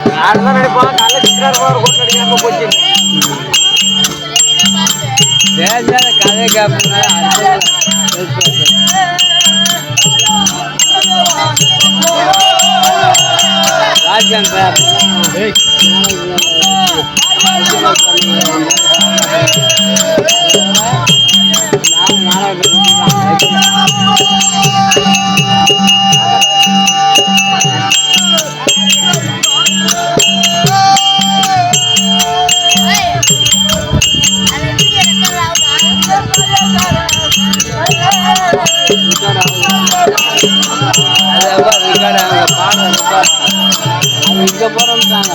அதுதான் நினைப்பான் காலைல சிக்கிறார் ஒரு கோட் அடிக்காம போச்சு தேவையான கதை கேட்பேன் ராஜன் இங்க போறோம்ட்டாங்க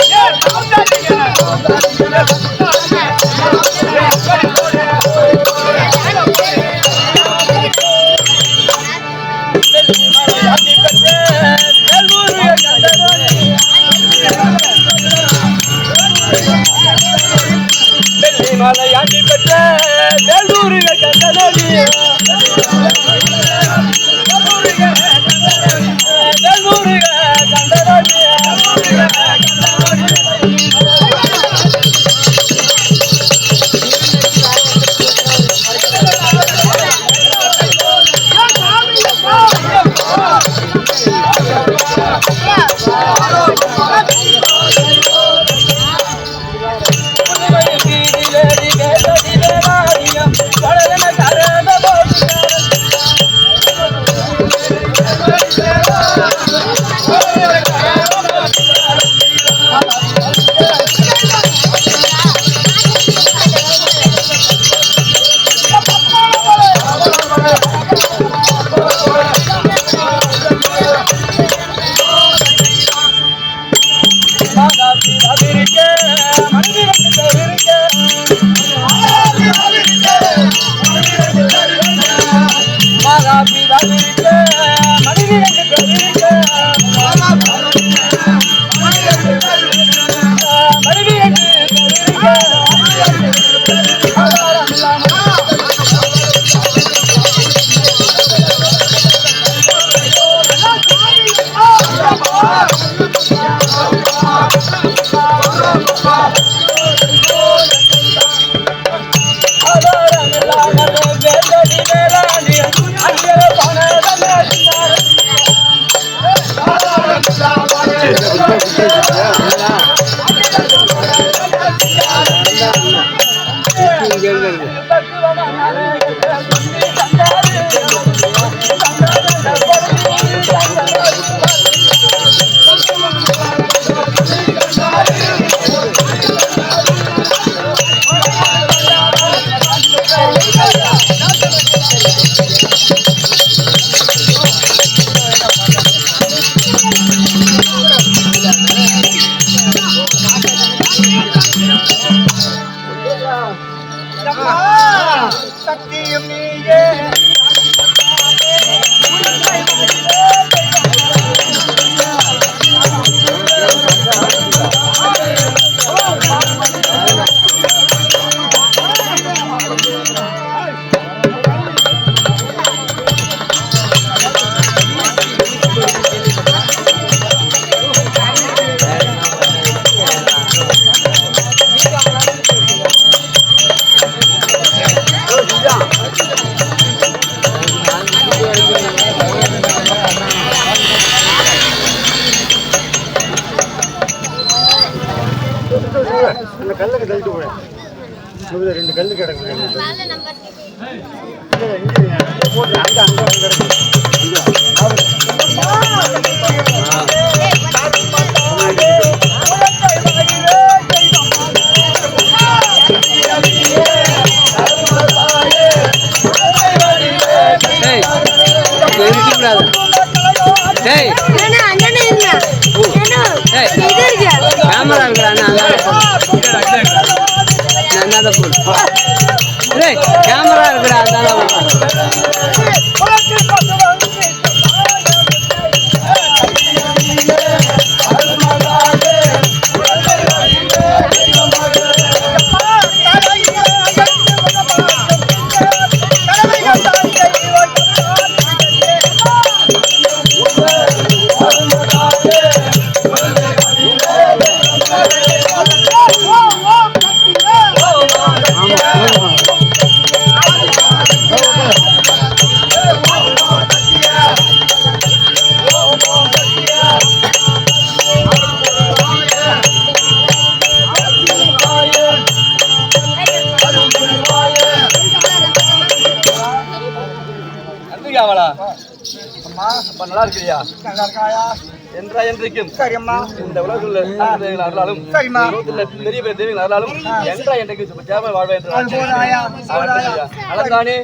Yeah, ரெண்டு கல்லு கிடக்கு கேமரா இருக்கிறா நல்லா இருக்கியா? நல்லா இருக்காயா? என்றா என்றைக்கும் சரிம்மா. இந்த உலகில் அருளாலும் சரிம்மா. பெரிய பெரிய தெய்வங்கள் அருளாலும் என்றா என்றைக்கும் தேவை வாழ்வை என்று அழகானே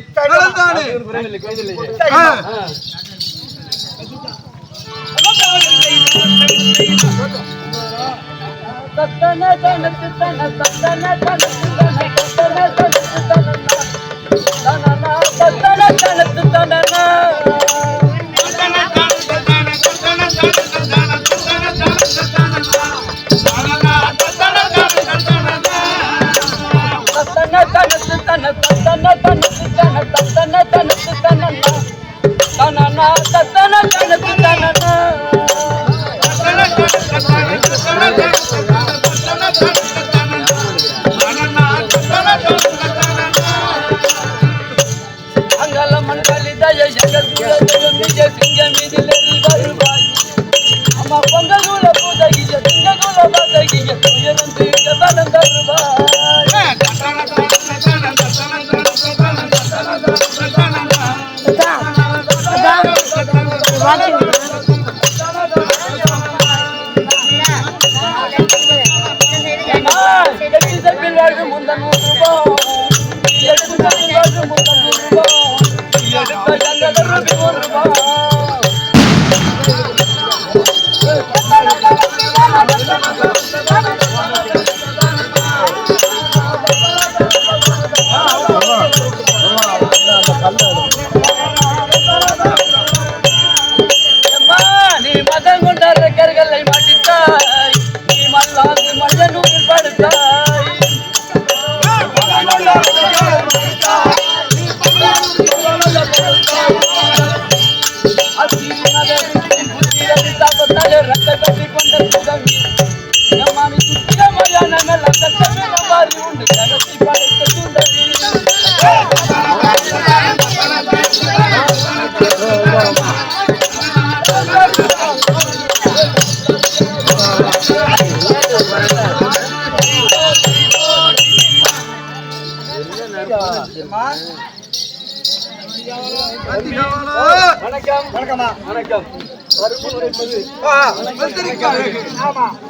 வணக்கம்.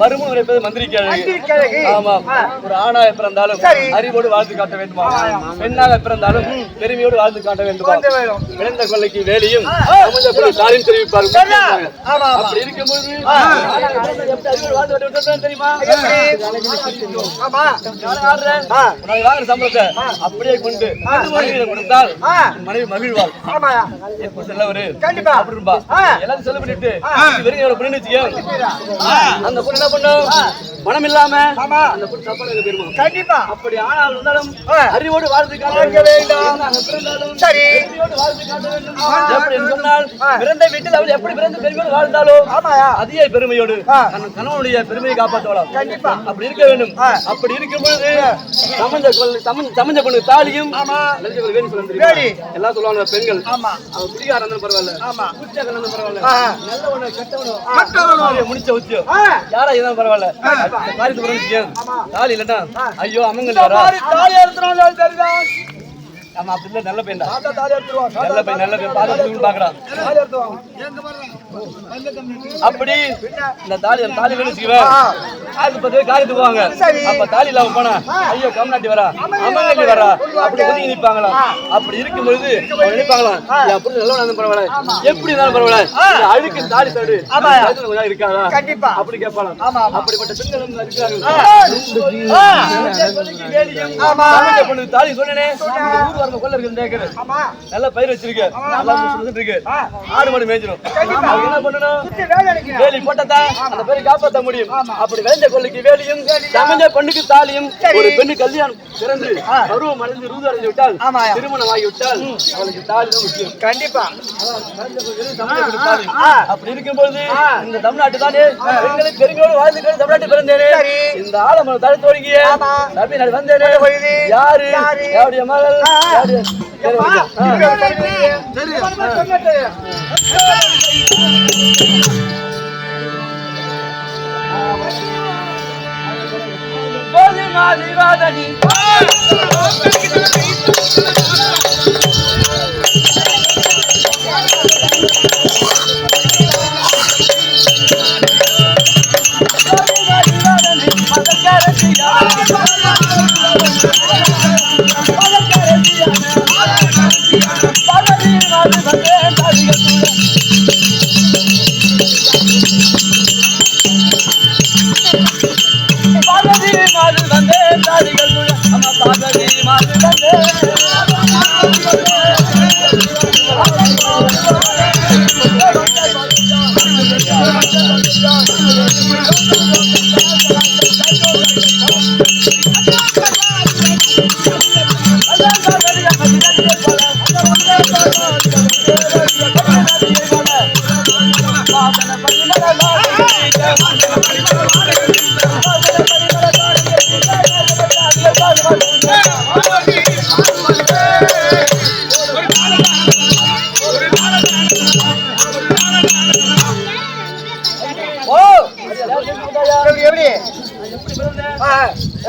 மறுமுன் உரைப்பது மந்திரிக்கு. ஆமாம். ஒரு ஆணாக பிறந்தாலும் அறிவோடு வாழ்ந்து காட்ட வேண்டுமா? பெண்ணாக பிறந்தாலும் பெருமையோடு வாழ்ந்து காட்ட வேண்டுமா? விளைந்த கொள்ளைக்கு வேலையும் தாரின் தெரிவிப்பார்கள். அப்படி இருக்கும்போது தெரியுமா? சம்பளத்தை அப்படியே கொண்டு கொடுத்தால் மனைவி மகிழ்வாள். எல்லாரும் செலவு பண்ணிட்டு அந்த பொண்ணு என்ன பண்ணும்? மனம் இல்லாம அந்த பொண்ணு தப்பான பெருமா. கண்டிப்பா அப்படி ஆனால் இருந்தாலும் அறிவோடு வாழ்ந்து காட்ட வேண்டும். சரி, வாழ்ந்து காட்ட வேண்டும். எப்படி சொன்னால் பிறந்த வீட்டில் அவள் எப்படி பிறந்த பெருமையோடு வாழ்ந்தாலும் அதிக பெருமையோடு கணவனுடைய பெருமையை காப்பாற்றலாம். கண்டிப்பா அப்படி இருக்க வேண்டும். அப்படி இருக்கும் பொழுது சமஞ்ச பொண்ணு தாலியும் எல்லாம் சொல்லுவாங்க பெண்கள். அவன் குடிகார இருந்தாலும் பரவாயில்ல, பரவாயில்ல, நல்லவனோ கெட்டவனோ முடிச்ச உத்தியம் யாரா இதான் பரவாயில்ல காரியத்து புரிஞ்சுக்கேன் தாலி இல்லன்னா ஐயோ அம்மங்க தாலி எடுத்துறோம் தெரியுதான் ஆமா அப்படி இல்ல நல்ல பையன் நல்ல பையன் பாதுகாப்பு பாக்குறான் அப்படி இந்த தாலி வச்சுக்குவேன் அது பத்தி காரியத்துக்கு போவாங்க அப்ப தாலி இல்லாம போனா ஐயோ கம்நாட்டி வரா அம்மங்கட்டி வரா அப்படி ஒதுங்கி நிற்பாங்களா அப்படி இருக்கும் பொழுது நினைப்பாங்களாம் அப்படி நல்லவனா பரவாயில்ல எப்படி இருந்தாலும் பரவாயில்ல அழுக்கு தாலி தடு இருக்காதா கண்டிப்பா அப்படி கேட்பாங்க அப்படிப்பட்ட பெண்கள் இருக்காங்க தாலி சொன்னேனே நல்ல பயிர் வச்சிருக்கு ஆடு மாடு மேய்ச்சிடும் என்ன பண்ணணும் வேலி போட்டா அந்த பேரை காப்பாற்ற முடியும் அப்படி விளைஞ்ச கொள்ளைக்கு வேலியும் சமைஞ்ச பெண்ணுக்கு தாலியும் ஒரு பெண்ணு கல்யாணம் பிறந்து பருவம் அடைந்து ரூது அடைந்து விட்டால் திருமணம் ஆகிவிட்டால் அவளுக்கு தாலி தான் முக்கியம் கண்டிப்பா அப்படி இருக்கும்போது இந்த தமிழ்நாட்டு தானே பெண்களுக்கு பெருங்களோடு வாழ்ந்து தமிழ்நாட்டு பிறந்தேனே இந்த ஆலமரம் தலை தொடங்கிய தமிழ்நாடு வந்தேனே யாரு யாருடைய மகள்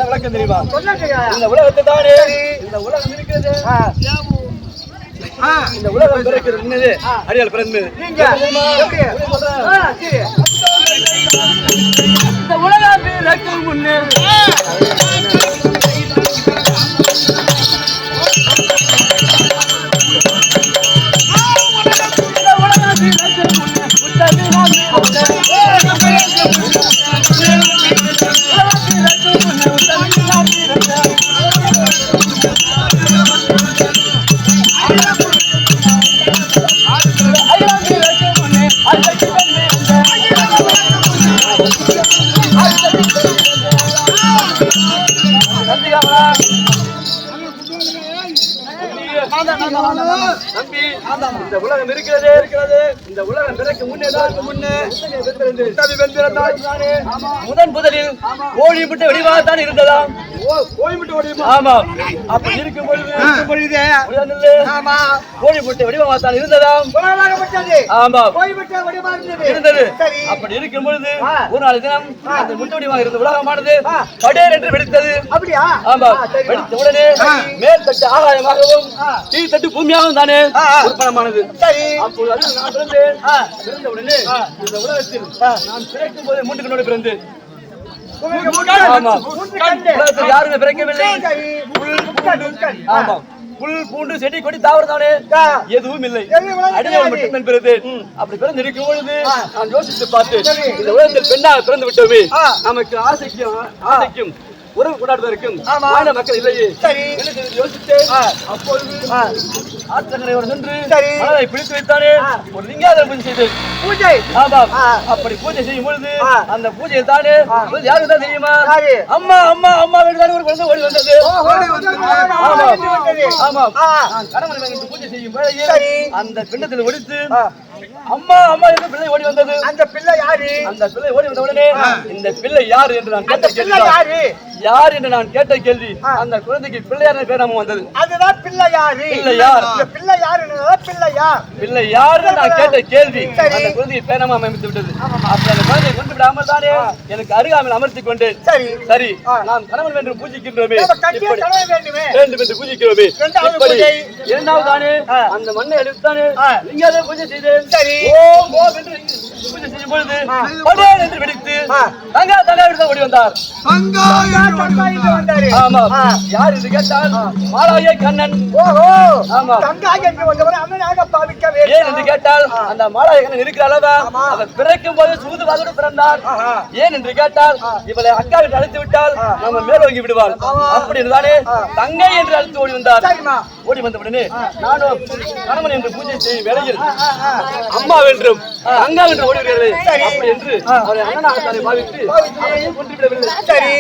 விளக்கம் தெரியுமா இந்த உலகத்தை தானே இந்த உலகம் இருக்கிறது இந்த உலகம் பிறக்கிறது முன்னது அடியால் பிறந்தது இந்த உலகம் பிறக்கும் முன்னே இந்த உலகம் இருக்கிறது இந்த உலகம் பிறக்க முதன் முதலில் கோழி முட்டை வடிவாகத்தான் இருந்ததாம் ஆமா அப்படி இருக்கும் பொழுது கோழி முட்டை வடிவாகத்தான் இருந்ததாம் ஆமா இருந்தது அப்படி இருக்கும் பொழுது ஒரு நாள் தினம் அந்த முட்டை வடிவாக இருந்த உலகமானது படேர் என்று வெடித்தது ஆமா வெடித்த உடனே மேல் தட்டு ஆகாயமாகவும் கீழ் தட்டு பூமியாகவும் தானே உற்பத்தமானது அப்பொழுது நான் பிறந்த உடனே இந்த உலகத்தில் நான் பிறக்கும் போதே மூன்று கண்ணோடு பிறந்தேன் யாருமே பிறக்கவில்லை ஆமா புல் பூண்டு செடி கொடி தாவரதானே எதுவும் இல்லை அடியால் மட்டும் பிறந்தேன் அப்படி பிறந்து இருக்கும் பொழுது நான் யோசித்து பார்த்தேன் இந்த உலகத்தில் பெண்ணாக பிறந்து விட்டோமே நமக்கு ஆசைக்கும் உறவு கொண்டாடுவதற்கும் மக்கள் இல்லையே யோசித்தேன் அப்பொழுது ஆற்றங்கரையோடு சென்று மலரை பிடித்து வைத்தானே ஒரு லிங்காதர பூஜை செய்தேன் பூஜை அப்படி பூஜை செய்யும் பொழுது அந்த பூஜையில் தானே யாருக்கு தான் தெரியுமா அம்மா அம்மா அம்மா வேண்டுதான் ஒரு குழந்தை ஓடி வந்தது ஆமா கணவன் பூஜை செய்யும் வேளையில் அந்த பிண்டத்தில் ஒடித்து அம்மா அம்மா என்று பிள்ளை ஓடி வந்தது. அந்த பிள்ளை யாரு? அந்த பிள்ளை ஓடி வந்த உடனே இந்த பிள்ளை யார் என்று நான் கேட்ட கேள்வி யார் என்று நான் கேட்ட கேள்வி அந்த குழந்தைக்கு பிள்ளையார் பேர் நாம வந்தது. அதுதான் பிள்ளை யாரு? பிள்ளை யார்? பிள்ளை யாருன்னு பிள்ளை யார்? பிள்ளை யாருன்னு நான் கேட்ட கேள்வி அந்த குழந்தைக்கு பேர் நாம அமைத்து விட்டது. அப்ப அந்த குழந்தையை கொண்டு விடாமல் தானே எனக்கு அருகாமல் அமர்த்தி கொண்டேன். சரி சரி நாம் கணவன் என்று பூஜிக்கின்றோமே வேண்டும் என்று பூஜிக்கிறோமே. இரண்டாவது தானே அந்த மண்ணை எடுத்தானே நீங்க அதை பூஜை செய்தேன். சரி ஓம் ஓம் என்று பூஜை செய்யும் பொழுது படேன் என்று வெடித்து தங்கா தங்கா விட்டு ஓடி வந்தார். ஆமா யார் என்று கேட்டால் மாலாய கண்ணன். ஓஹோ ஆமா தங்கா என்று வந்தவர் அண்ணனாக பாவிக்க வேண்டும். ஏன் என்று கேட்டால் அந்த மாலாய கண்ணன் இருக்கிற அளவா அவர் பிறக்கும் போது சூதுவாதோடு பிறந்தார். ஏன் என்று கேட்டால் இவளை அக்கா என்று அழைத்து விட்டால் நம்ம மேலோங்கி விடுவாள். அப்படி என்றாலே தங்கை என்று அழைத்து ஓடி வந்தார். ஓடி வந்த உடனே நானும் கணவன் என்று பூஜை செய்யும் வேளையில் அம்மா என்றும் அங்கா என்று ஓடுகிறீர்களே அப்படி என்று அவரை அண்ணனாக பாவித்து அவரையும் கொன்றுவிடவில்லை. சரி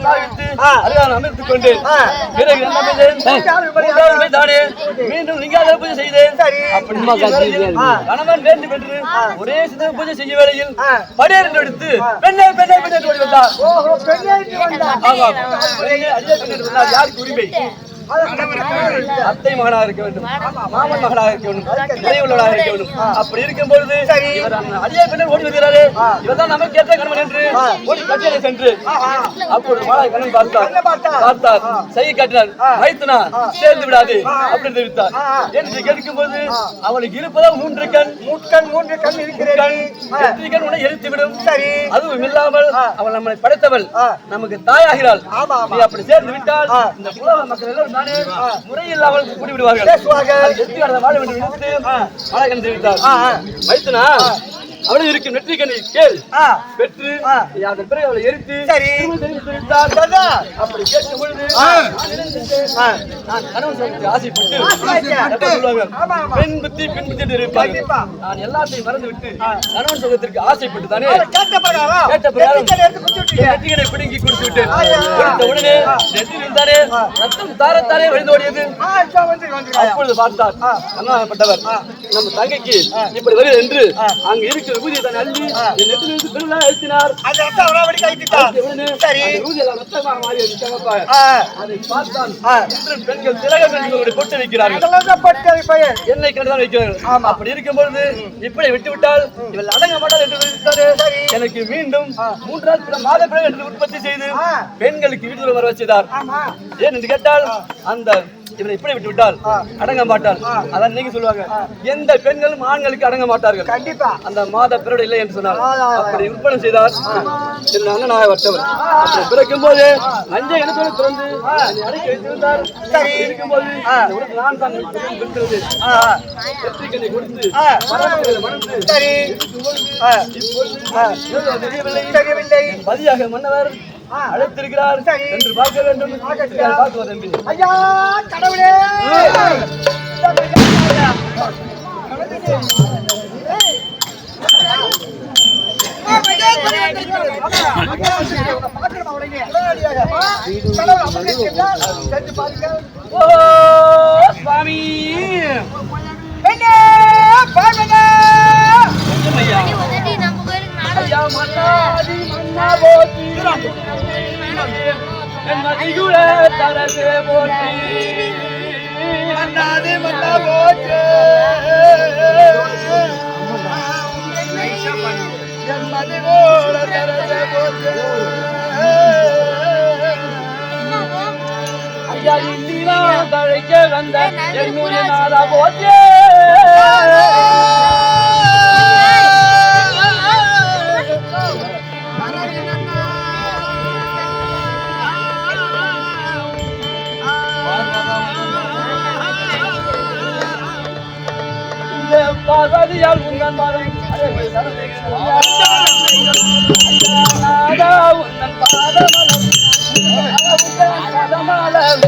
பாவித்து அருகாமல் அமர்த்துக் கொண்டேன். பிறகு என்ன தானே மீண்டும் லிங்காதார பூஜை செய்தேன். கணவன் வேண்டும் என்று ஒரே சின்ன பூஜை செய்யும் வேளையில் படேர் என்று எடுத்து பெண்ணே பெண்ணே பெண்ணே ஓடி வந்தார். யாருக்கு உரிமை? அத்தை மகனாக இருக்க வேண்டும், மாமன் மகனாக இருக்க வேண்டும், இறையுள்ளவனாக இருக்க வேண்டும். அப்படி இருக்கும் பொழுது அடியே பெண்ணை ஓடி வருகிறாரே இவர் தான் நமக்கு ஏற்ற கணவன் என்று ஓடி கட்டியலை சென்று அப்பொழுது மாலாய் கண்ணன் பார்த்தார் செய்ய காட்டினார். மைத்துனா சேர்ந்து விடாது அப்படின்னு தெரிவித்தார். என்று கேட்கும் போது அவளுக்கு இருப்பதா மூன்று கண் இருக்கிறேன் உன்னை எரித்து விடும். சரி அதுவும் இல்லாமல் அவள் நம்மளை படைத்தவள் நமக்கு தாயாகிறாள். நீ அப்படி சேர்ந்து விட்டால் இந்த புலவ மக்கள் எல்லாம் முறையில்லாமல் கூடிவிடுவார்கள். வாழ வேண்டும் என்று மாலாய் தெரிவித்தார். மைத்துனா அவளை இருக்கும் நெற்றி கண்ணை கேள் பெற்று அதன் பிறகு அவளை எரித்து அப்படி கேட்கும் பொழுது நான் கணவன் சொல்லிட்டு ஆசைப்பட்டு பெண் புத்தி இருப்பாங்க. நான் எல்லாத்தையும் மறந்து விட்டு கணவன் சொல்வதற்கு ஆசைப்பட்டு தானே கேட்ட பிரகாரம் நெற்றி கண்ணை பிடுங்கி கொடுத்து விட்டேன். கொடுத்த உடனே நெற்றியில் தானே ரத்தம் தாரத்தாரே வழிந்தோடியது. அப்பொழுது பார்த்தார் அண்ணாப்பட்டவர் நம்ம தங்கைக்கு இப்படி வருகிறது என்று அங்கு இருக்கிற ஊதியை தான் அள்ளி என் நெற்றிலிருந்து பெருளா அழுத்தினார். அதை பார்த்தான் பெண்கள் திலகங்கள் பொட்டு வைக்கிறார்கள். என்னை கண்டுதான் வைக்கிறார்கள். அப்படி இருக்கும் பொழுது இப்படி விட்டுவிட்டால் இவள் அடங்க மாட்டாள் என்று எனக்கு மீண்டும் 3 மாத பிறகு என்று உற்பத்தி செய்து பெண்களுக்கு வீட்டு வர வச்சுதார். ஏன் என்று கேட்டால் அந்த இவரை இப்படி விட்டு விட்டால் அடங்க மாட்டாள். அதான் நீங்க சொல்லுவாங்க எந்த பெண்களும் ஆண்களுக்கு அடங்க மாட்டார்கள். கண்டிப்பா அந்த மாத பிறடு இல்லை என்று சொன்னார். அப்படி விற்பனை செய்தார். அண்ணனாக வட்டவர் அப்படி பிறக்கும் போது நஞ்சை எடுத்து திறந்து அடக்கி வைத்திருந்தார். இருக்கும் போது நான் தான் வெற்றிக்கனை கொடுத்து தெரியவில்லை பதியாக மன்னவர் அழைத்திருக்கிறார் என்று பார்க்க வேண்டும். ஐயா கடவுளே சுவாமி தரசே போற்றி மன்னாதி மன்னா போற்று மதி போல தரசே போற்று ஐயா இந்தியா தழைக்க வந்த என்னுடைய நாதா போற்று பாதாதியால் உங்கள் மரம் உன்னன் பாதமலம் பதமலம்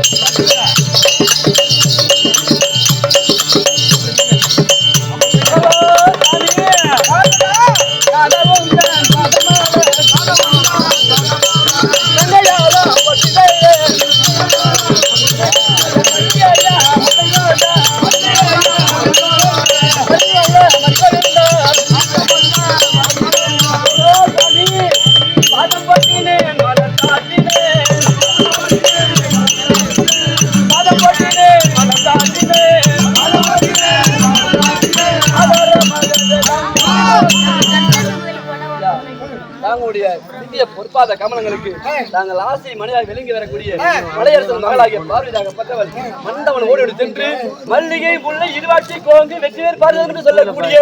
நம்முடைய இந்திய பொற்பாத கமலங்களுக்கு நாங்கள் ஆசை மனிதாக விளங்கி வரக்கூடிய மலையரசன் மகளாகிய பார்வையாகப்பட்டவள் மண்டவன் ஓடி சென்று மல்லிகை முல்லை இருவாட்சி கோங்கு வெற்றிவேர் பார்வதம் என்று சொல்லக்கூடிய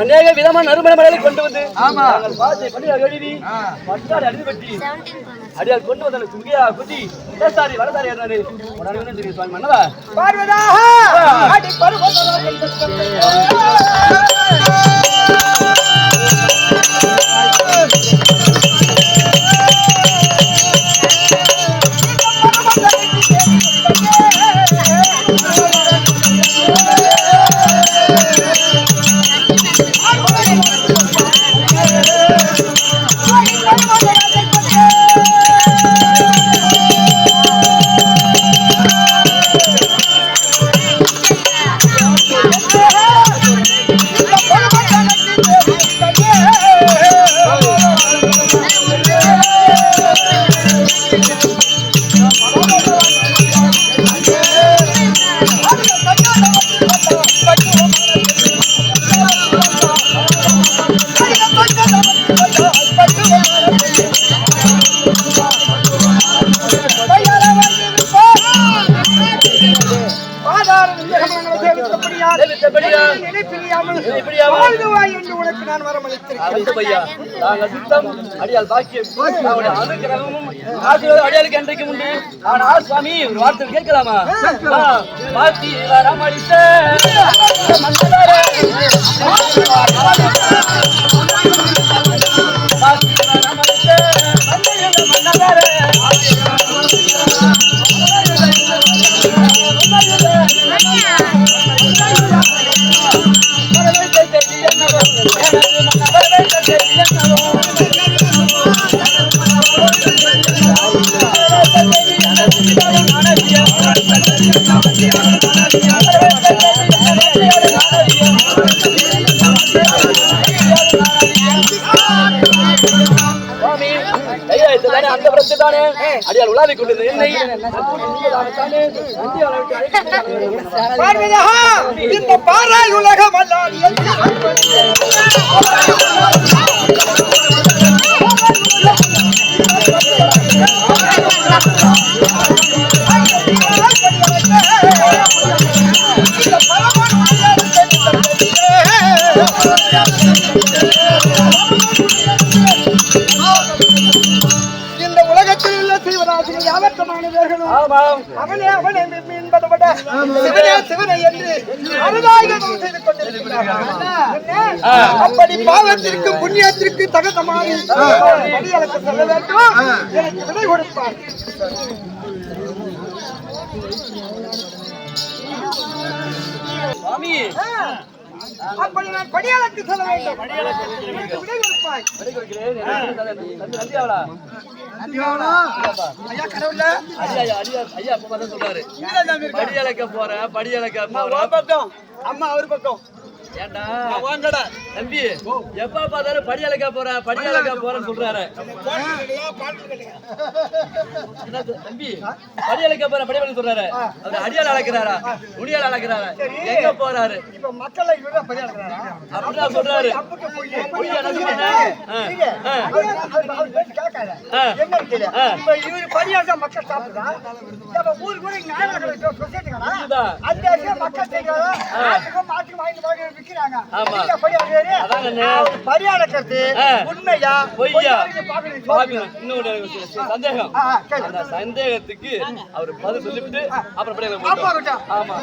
அநேக விதமான நறுமண மலைகளை கொண்டு வந்து நாங்கள் பாசை மனிதாக எழுதி பட்டாரி அடிபட்டி அடியால் கொண்டு வந்த சுகியா குட்டி இடசாரி வலசாரி ஏறினாரு உடனே தெரியும் சுவாமி மன்னவா அடியால் பாக்கியம் அனுகிரகமும் அடியாளுக்கு என்றைக்கு உண்டு. ஆனால் சுவாமி ஒரு வார்த்தை கேட்கலாமா? பாத்தி வரமளித்த அடியால் உலாவிக் கொண்டது என்னை இந்த பாராய் உலகம் அவனே அவனே என்பதை விட சிவனே சிவனை என்று அருளாயுதம் செய்து கொண்டிருக்கிறார். அப்படி பாவத்திற்கு புண்ணியத்திற்கு தகுந்தமாறு அடியாளுக்கு சொல்ல வேண்டும். எனக்கு விடை கொடுப்பார். சுவாமி அப்படி நான் படியாளுக்கு சொல்ல வேண்டும். விடை கொடுப்பாய். படியளக்க போற அம்மா ஒரு பக்கம் ஏண்டா தம்பி எப்ப பார்த்தாலும் படியளக்க போறேன்னு சொல்றாரு. தம்பி படியளக்க போற சொல்றாரு. அவர் அடியால் அளக்கிறாரா முடியால் அளக்கிறாரா எங்க போறாரு? இப்ப மக்களை அப்படிதான் சொல்றாரு. மக்கள் சாப்பிடுறா ஊருக்கு கூட உண்மையா பொய்யா சந்தேகம். அந்த சந்தேகத்துக்கு அவர் பதில் சொல்லிவிட்டு அப்புறம் ஆமா